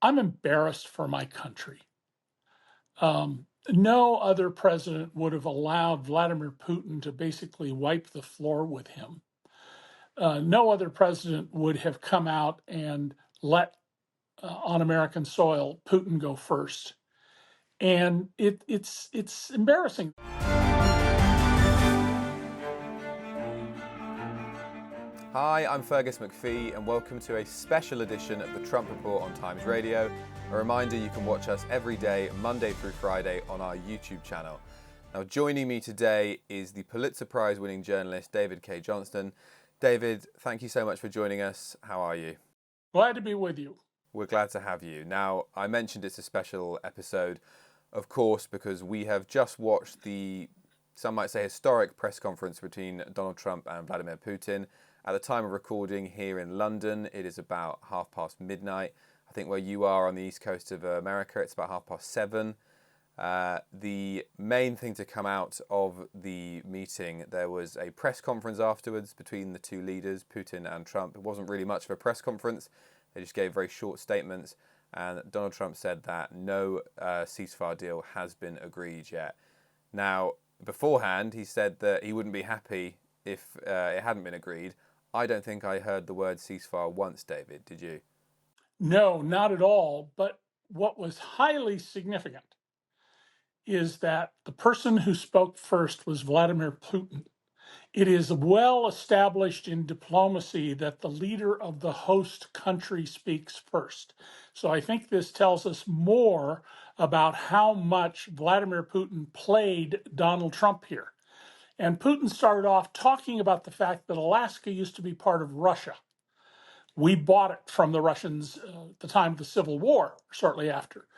I'm embarrassed for my country. No other president would have allowed Vladimir Putin to basically wipe the floor with him. No other president would have come out and let on American soil Putin go first, and it's embarrassing. Hi, I'm Fergus McPhee and welcome to a special edition of the Trump Report on Times Radio. A reminder, you can watch us every day, Monday through Friday, on our YouTube channel. Now, joining me today is the Pulitzer Prize winning journalist David Cay Johnston. David, thank you so much for joining us. How are you? Glad to be with you. We're glad to have you. Now, I mentioned it's a special episode, of course, because we have just watched the, some might say, historic press conference between Donald Trump and Vladimir Putin. At the time of recording here in London, it is about midnight. I think where you are on the east coast of America, it's about 7:30. The main thing to come out of the meeting, there was a press conference afterwards between the two leaders, Putin and Trump. It wasn't really much of a press conference. They just gave very short statements. And Donald Trump said that no ceasefire deal has been agreed yet. Now, beforehand, he said that he wouldn't be happy if it hadn't been agreed. I don't think I heard the word ceasefire once, David. Did you? No, not at all. But what was highly significant is that the person who spoke first was Vladimir Putin. It is well established in diplomacy that the leader of the host country speaks first. So I think this tells us more about how much Vladimir Putin played Donald Trump here. And Putin started off talking about the fact that Alaska used to be part of Russia. We bought it from the Russians at the time of the Civil War, shortly after.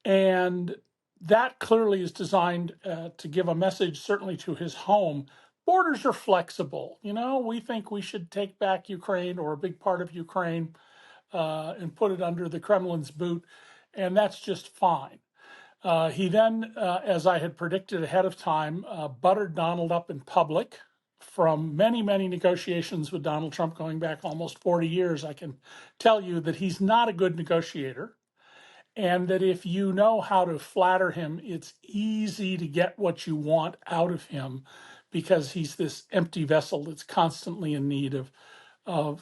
And that clearly is designed to give a message, certainly to his home. Borders are flexible. You know, we think we should take back Ukraine or a big part of Ukraine and put it under the Kremlin's boot, and that's just fine. He then, as I had predicted ahead of time, buttered Donald up in public. From many, many negotiations with Donald Trump going back almost 40 years, I can tell you that he's not a good negotiator, and that if you know how to flatter him, it's easy to get what you want out of him because he's this empty vessel that's constantly in need of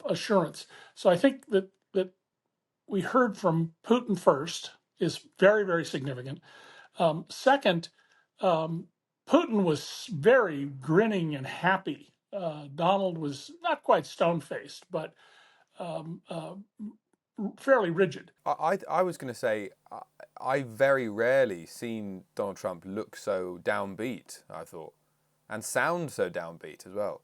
assurance. So I think that we heard from Putin first is very, very significant. Second, Putin was very grinning and happy. Donald was not quite stone-faced, but fairly rigid. I was going to say, I very rarely seen Donald Trump look so downbeat, I thought, and sound so downbeat as well.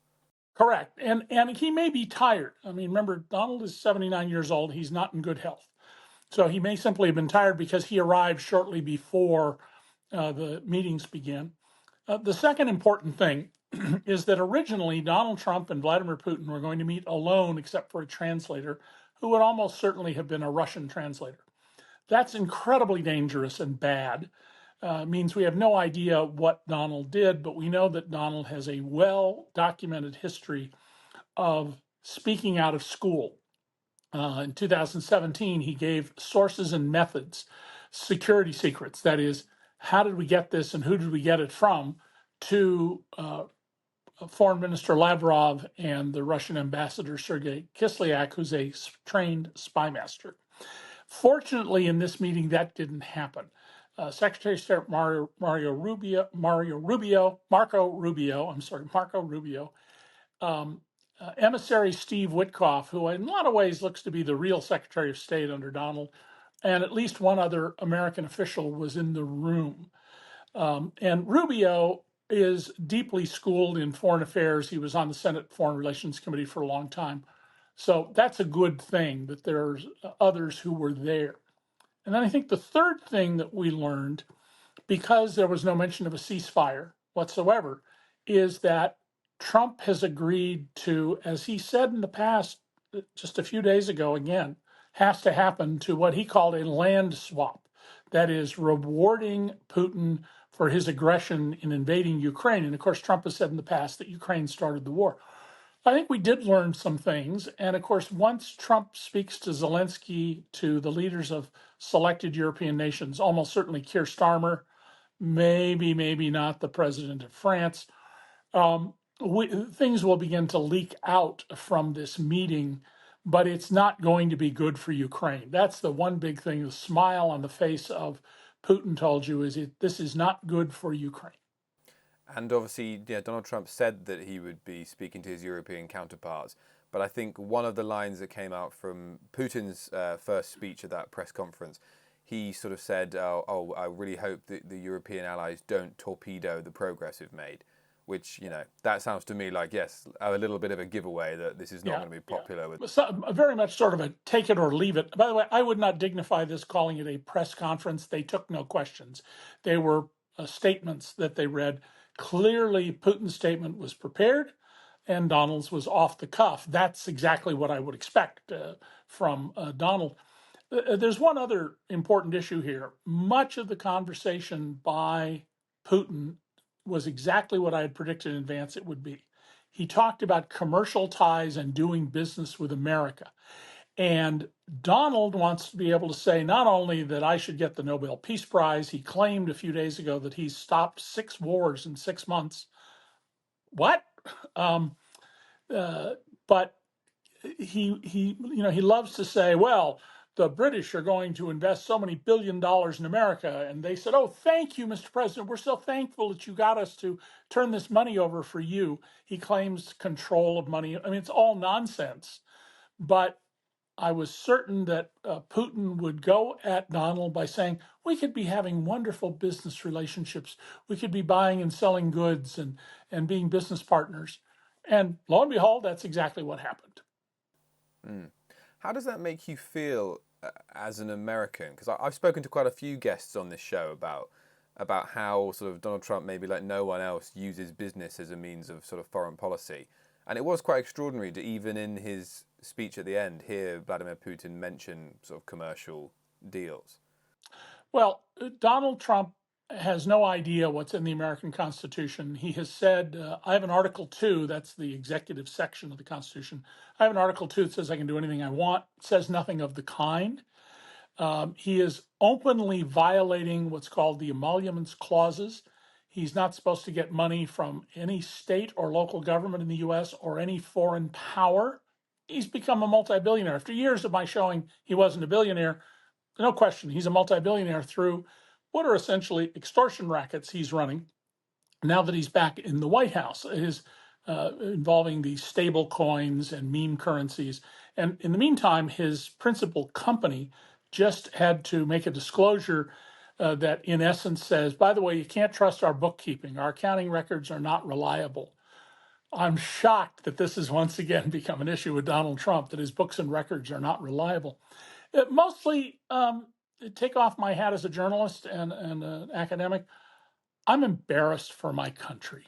Correct. And he may be tired. I mean, remember, Donald is 79 years old. He's not in good health. So he may simply have been tired because he arrived shortly before the meetings began. The second important thing is that originally Donald Trump and Vladimir Putin were going to meet alone except for a translator who would almost certainly have been a Russian translator. That's incredibly dangerous and bad. Means we have no idea what Donald did, but we know that Donald has a well-documented history of speaking out of school. In 2017, he gave sources and methods, security secrets, that is, how did we get this and who did we get it from, to Foreign Minister Lavrov and the Russian ambassador Sergei Kislyak, who's a trained spy master. Fortunately, in this meeting, that didn't happen. Secretary of State Marco Rubio, emissary Steve Witkoff, who in a lot of ways looks to be the real Secretary of State under Donald, and at least one other American official was in the room. And Rubio is deeply schooled in foreign affairs. He was on the Senate Foreign Relations Committee for a long time. So that's a good thing that there's others who were there. And then I think the third thing that we learned, because there was no mention of a ceasefire whatsoever, is that Trump has agreed to, as he said in the past, just a few days ago again, has to happen to what he called a land swap. That is, rewarding Putin for his aggression in invading Ukraine. And of course, Trump has said in the past that Ukraine started the war. I think we did learn some things. And of course, once Trump speaks to Zelensky, to the leaders of selected European nations, almost certainly Keir Starmer, maybe not the president of France, um, things will begin to leak out from this meeting, but it's not going to be good for Ukraine. That's the one big thing. The smile on the face of Putin told you is this is not good for Ukraine. And obviously, yeah, Donald Trump said that he would be speaking to his European counterparts. But I think one of the lines that came out from Putin's first speech at that press conference, he sort of said, oh, I really hope that the European allies don't torpedo the progress we've made. Which, that sounds to me like, yes, a little bit of a giveaway that this is not going to be popular with. So, very much sort of a take it or leave it. By the way, I would not dignify this calling it a press conference. They took no questions. They were statements that they read. Clearly, Putin's statement was prepared and Donald's was off the cuff. That's exactly what I would expect from Donald. There's one other important issue here. Much of the conversation by Putin was exactly what I had predicted in advance it would be. He talked about commercial ties and doing business with America. And Donald wants to be able to say not only that I should get the Nobel Peace Prize, he claimed a few days ago that he's stopped 6 wars in 6 months. What? Um, but he loves to say, well, the British are going to invest so many $billions in America. And they said, oh, thank you, Mr. President. We're so thankful that you got us to turn this money over for you. He claims control of money. I mean, it's all nonsense. But I was certain that Putin would go at Donald by saying, we could be having wonderful business relationships. We could be buying and selling goods and being business partners. And lo and behold, that's exactly what happened. How does that make you feel as an American? Because I've spoken to quite a few guests on this show about how sort of Donald Trump, maybe like no one else, uses business as a means of sort of foreign policy. And it was quite extraordinary to even in his speech at the end hear Vladimir Putin mention sort of commercial deals. Well, Donald Trump has no idea what's in the American Constitution. He has said, I have an Article 2, that's the executive section of the Constitution. I have an Article 2 that says I can do anything I want. It says nothing of the kind. He is openly violating what's called the emoluments clauses. He's not supposed to get money from any state or local government in the US or any foreign power. He's become a multi-billionaire. After years of my showing he wasn't a billionaire, no question, he's a multi-billionaire through what are essentially extortion rackets he's running now that he's back in the White House, involving the stable coins and meme currencies. And in the meantime, his principal company just had to make a disclosure that in essence says, by the way, you can't trust our bookkeeping. Our accounting records are not reliable. I'm shocked that this has once again become an issue with Donald Trump, that his books and records are not reliable. Mostly, take off my hat as a journalist and an academic, I'm embarrassed for my country.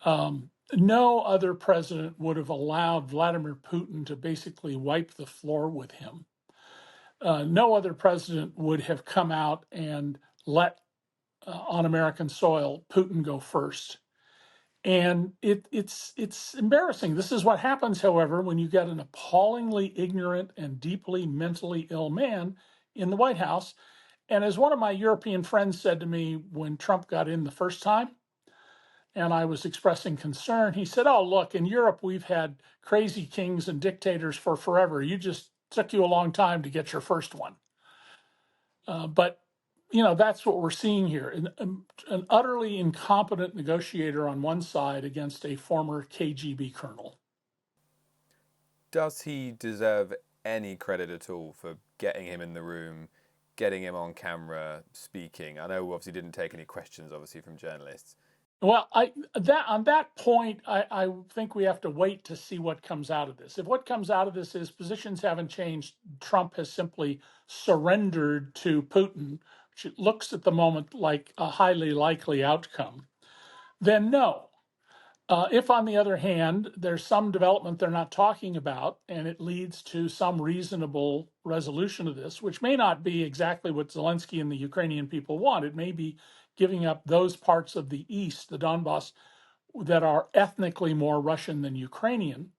No other president would have allowed Vladimir Putin to basically wipe the floor with him. No other president would have come out and let on American soil Putin go first. And it's embarrassing. This is what happens, however, when you get an appallingly ignorant and deeply mentally ill man in the White House. And as one of my European friends said to me when Trump got in the first time, and I was expressing concern, he said, oh, look, in Europe, we've had crazy kings and dictators for forever. You just took you a long time to get your first one. But that's what we're seeing here. An utterly incompetent negotiator on one side against a former KGB colonel. Does he deserve any credit at all for getting him in the room, getting him on camera, speaking? I know we obviously didn't take any questions, obviously, from journalists. Well, on that point, I think we have to wait to see what comes out of this. If what comes out of this is positions haven't changed, Trump has simply surrendered to Putin, which it looks at the moment like a highly likely outcome, then no. If, on the other hand, there's some development they're not talking about and it leads to some reasonable resolution of this, which may not be exactly what Zelensky and the Ukrainian people want. It may be giving up those parts of the East, the Donbass, that are ethnically more Russian than Ukrainian,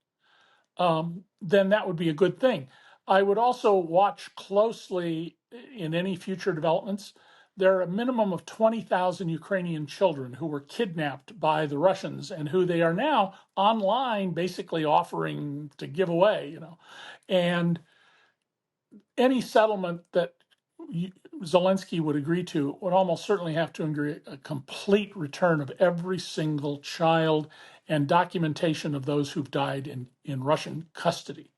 then that would be a good thing. I would also watch closely in any future developments. There are a minimum of 20,000 Ukrainian children who were kidnapped by the Russians and who they are now online basically offering to give away, And any settlement that Zelensky would agree to would almost certainly have to agree a complete return of every single child and documentation of those who've died in Russian custody.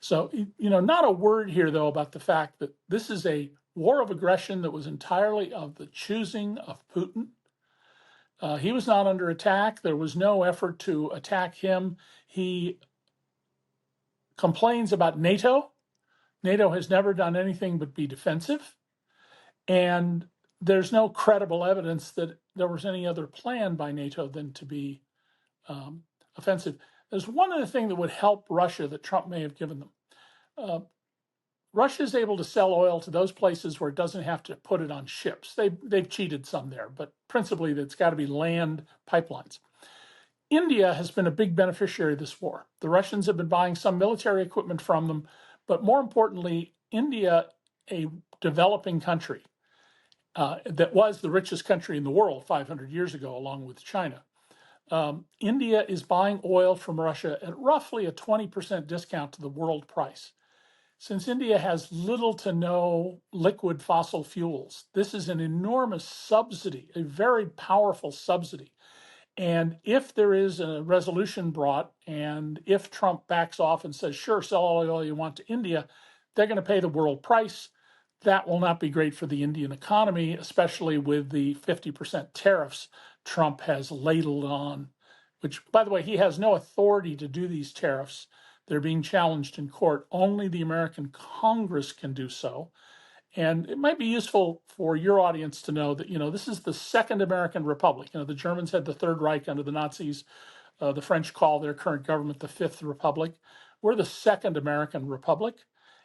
So, not a word here, though, about the fact that this is a war of aggression that was entirely of the choosing of Putin. He was not under attack. There was no effort to attack him. He complains about NATO. NATO has never done anything but be defensive. And there's no credible evidence that there was any other plan by NATO than to be offensive. There's one other thing that would help Russia that Trump may have given them. Russia is able to sell oil to those places where it doesn't have to put it on ships. They've cheated some there, but principally it's got to be land pipelines. India has been a big beneficiary of this war. The Russians have been buying some military equipment from them, but more importantly, India, a developing country that was the richest country in the world 500 years ago, along with China. India is buying oil from Russia at roughly a 20% discount to the world price. Since India has little to no liquid fossil fuels, this is an enormous subsidy, a very powerful subsidy. And if there is a resolution brought, and if Trump backs off and says, sure, sell all the oil you want to India, they're going to pay the world price. That will not be great for the Indian economy, especially with the 50% tariffs Trump has ladled on, which, by the way, he has no authority to do these tariffs. They're being challenged in court. Only the American Congress can do so. And it might be useful for your audience to know that, this is the second American republic. The Germans had the Third Reich under the Nazis. The French call their current government the Fifth Republic. We're the second American republic.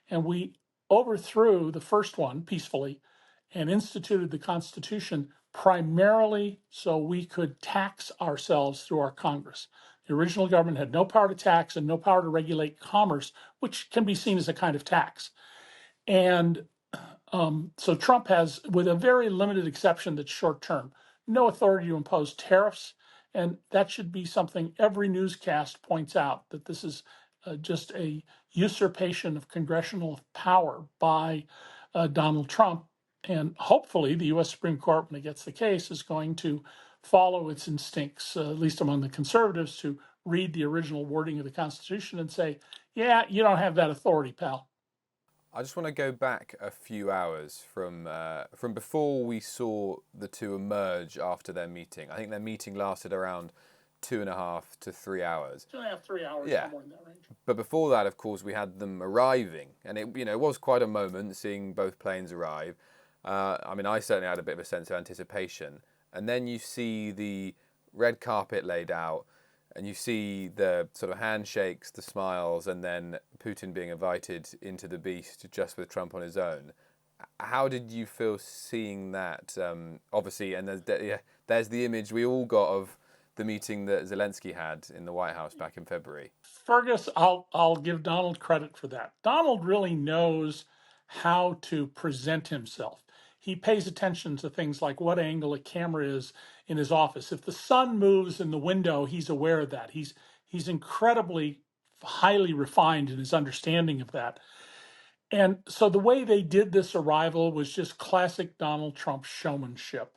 And we overthrew the first one peacefully and instituted the Constitution primarily so we could tax ourselves through our Congress. The original government had no power to tax and no power to regulate commerce, which can be seen as a kind of tax. And so Trump has, with a very limited exception that's short term, no authority to impose tariffs. And that should be something every newscast points out, that this is just a usurpation of congressional power by Donald Trump. And hopefully the U.S. Supreme Court, when it gets the case, is going to follow its instincts, at least among the conservatives, to read the original wording of the Constitution and say, yeah, you don't have that authority, pal. I just want to go back a few hours from before we saw the two emerge after their meeting. I think their meeting lasted around 2.5 to 3 hours. 2.5, 3 hours, Yeah. somewhere in that range. But before that, of course, we had them arriving, and it was quite a moment seeing both planes arrive. I certainly had a bit of a sense of anticipation, and then you see the red carpet laid out, and you see the sort of handshakes, the smiles, and then Putin being invited into the beast just with Trump on his own. How did you feel seeing that? Obviously, and there's the image we all got of the meeting that Zelensky had in the White House back in February. Fergus, I'll give Donald credit for that. Donald really knows how to present himself. He pays attention to things like what angle a camera is in his office. If the sun moves in the window, he's aware of that. He's incredibly highly refined in his understanding of that. And so the way they did this arrival was just classic Donald Trump showmanship.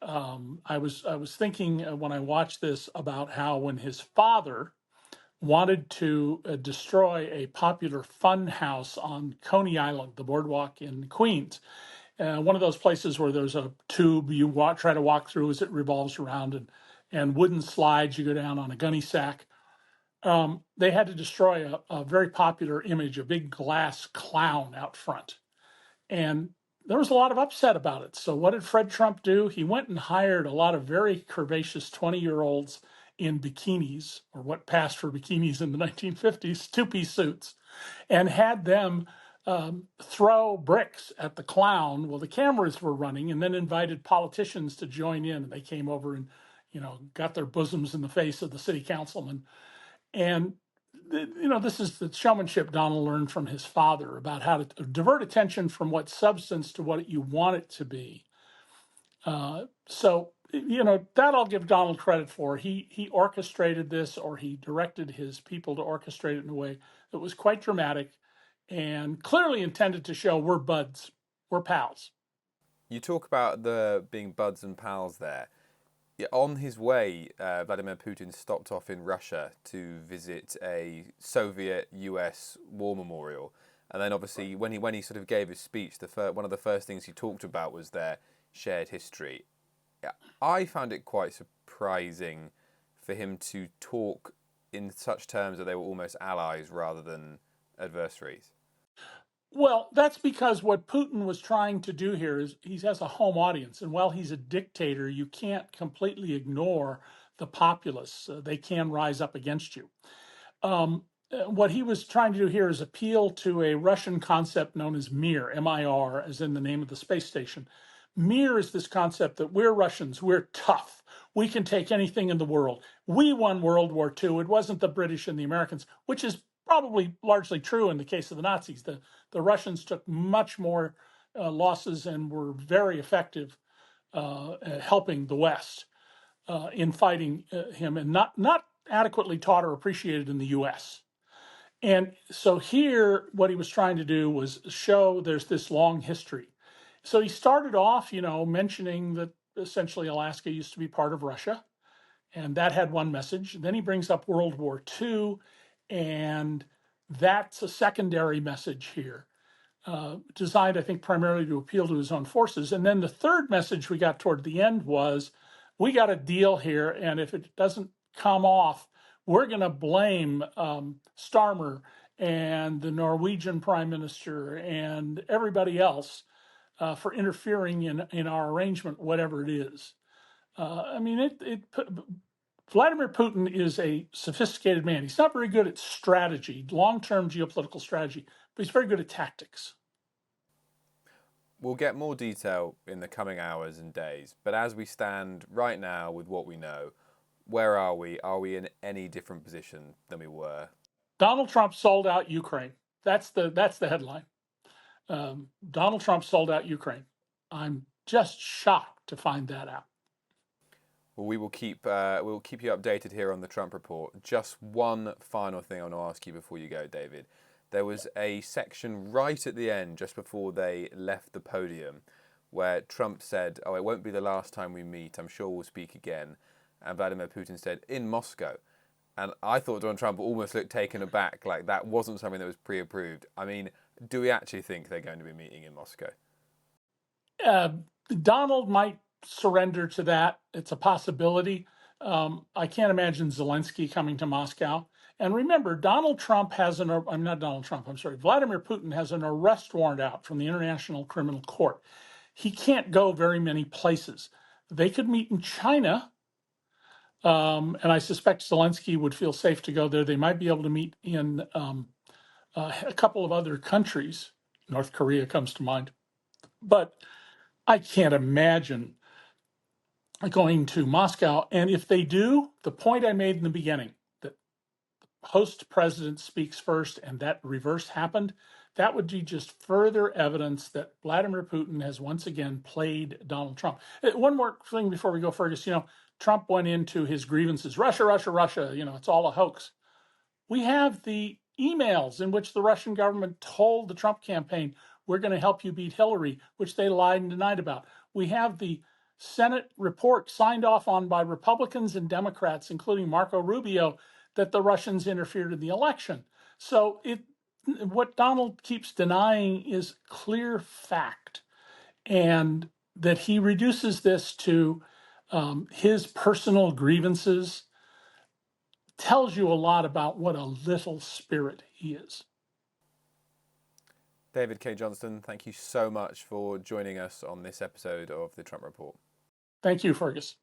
I was thinking when I watched this about how when his father wanted to destroy a popular fun house on Coney Island, the boardwalk in Queens, one of those places where there's a tube you try to walk through as it revolves around, and wooden slides you go down on a gunny sack. They had to destroy a very popular image, a big glass clown out front. And there was a lot of upset about it. So what did Fred Trump do? He went and hired a lot of very curvaceous 20-year-olds in bikinis, or what passed for bikinis in the 1950s, two-piece suits, and had them throw bricks at the clown while the cameras were running, and then invited politicians to join in. And they came over got their bosoms in the face of the city councilman. And this is the showmanship Donald learned from his father about how to divert attention from what substance to what you want it to be. So that I'll give Donald credit for. He orchestrated this, or he directed his people to orchestrate it in a way that was quite dramatic and clearly intended to show we're buds, we're pals. You talk about the being buds and pals there. Yeah, on his way, Vladimir Putin stopped off in Russia to visit a Soviet-US war memorial, and then obviously when he sort of gave his speech, one of the first things he talked about was their shared history. Yeah, I found it quite surprising for him to talk in such terms that they were almost allies rather than adversaries. Well, that's because what Putin was trying to do here is he has a home audience. And while he's a dictator, you can't completely ignore the populace. They can rise up against you. What he was trying to do here is appeal to a Russian concept known as Mir, M-I-R, as in the name of the space station. Mir is this concept that we're Russians, we're tough. We can take anything in the world. We won World War II. It wasn't the British and the Americans, which is probably largely true in the case of the Nazis. The Russians took much more losses and were very effective at helping the West in fighting him, and not adequately taught or appreciated in the U.S. And so here, what he was trying to do was show there's this long history. So he started off, mentioning that essentially Alaska used to be part of Russia, and that had one message. Then he brings up World War II, and that's a secondary message here, designed, I think, primarily to appeal to his own forces. And then the third message we got toward the end was, we got a deal here, and if it doesn't come off, we're going to blame Starmer and the Norwegian prime minister and everybody else for interfering in our arrangement, whatever it is. Vladimir Putin is a sophisticated man. He's not very good at strategy, long-term geopolitical strategy, but he's very good at tactics. We'll get more detail in the coming hours and days, but as we stand right now with what we know, where are we? Are we in any different position than we were? Donald Trump sold out Ukraine. That's the headline. Donald Trump sold out Ukraine. I'm just shocked to find that out. Well, we'll keep you updated here on the Trump Report. Just one final thing I want to ask you before you go, David. There was a section right at the end, just before they left the podium, where Trump said, "Oh, it won't be the last time we meet. I'm sure we'll speak again." And Vladimir Putin said, "In Moscow." And I thought Donald Trump almost looked taken aback, like that wasn't something that was pre-approved. I mean, do we actually think they're going to be meeting in Moscow? Donald might surrender to that. It's a possibility. I can't imagine Zelensky coming to Moscow. And remember, Vladimir Putin has an arrest warrant out from the International Criminal Court. He can't go very many places. They could meet in China, and I suspect Zelensky would feel safe to go there. They might be able to meet in a couple of other countries. North Korea comes to mind. But I can't imagine going to Moscow. And if they do, the point I made in the beginning, that host president speaks first and that reverse happened, that would be just further evidence that Vladimir Putin has once again played Donald Trump. One more thing before we go, Fergus. Trump went into his grievances, Russia, Russia, Russia, it's all a hoax. We have the emails in which the Russian government told the Trump campaign, we're going to help you beat Hillary, which they lied and denied about. We have the Senate report signed off on by Republicans and Democrats, including Marco Rubio, that the Russians interfered in the election. So what Donald keeps denying is clear fact, and that he reduces this to his personal grievances tells you a lot about what a little spirit he is. David Cay Johnston, thank you so much for joining us on this episode of the Trump Report. Thank you, Fergus.